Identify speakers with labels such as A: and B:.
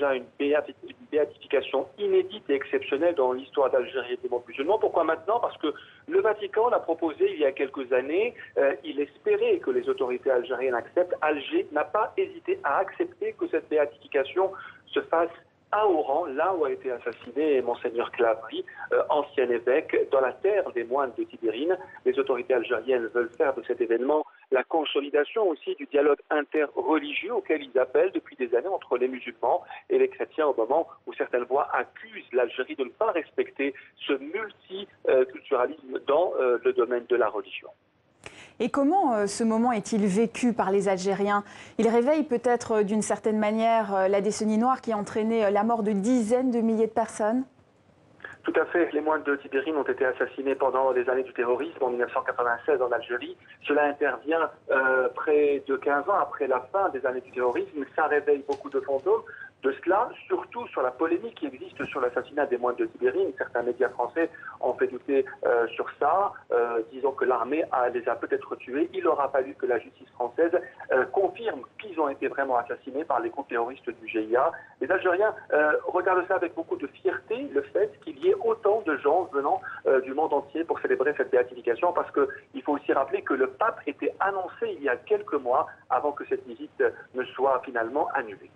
A: déjà une béatification inédite et exceptionnelle dans l'histoire d'Algérie et du monde musulman. Pourquoi maintenant? Parce que le Vatican l'a proposé il y a quelques années. Il espérait que les autorités algériennes acceptent. Alger n'a pas hésité à accepter que cette béatification se fasse à Oran, là où a été assassiné Monseigneur Clavry, ancien évêque, dans la terre des moines de Tibérine. Les autorités algériennes veulent faire de cet événement la consolidation aussi du dialogue interreligieux auquel ils appellent depuis des années entre les musulmans et les chrétiens, au moment où certaines voix accusent l'Algérie de ne pas respecter ce multiculturalisme dans le domaine de la religion.
B: Et comment ce moment est-il vécu par les Algériens? Il réveille peut-être d'une certaine manière la décennie noire qui a entraîné la mort de dizaines de milliers de personnes?
A: Tout à fait. Les moines de Tibérine ont été assassinés pendant les années du terrorisme en 1996 en Algérie. Cela intervient près de 15 ans après la fin des années du terrorisme. Ça réveille beaucoup de fantômes. De cela, surtout sur la polémique qui existe sur l'assassinat des moines de Tibérine. Certains médias français ont fait douter sur ça, disant que l'armée les a peut-être tués. Il aura fallu que la justice française confirme qu'ils ont été vraiment assassinés par les groupes terroristes du GIA. Les Algériens regardent ça avec beaucoup de fierté, le fait qu'il y ait autant de gens venant du monde entier pour célébrer cette béatification, parce qu'il faut aussi rappeler que le pape était annoncé il y a quelques mois avant que cette visite ne soit finalement annulée.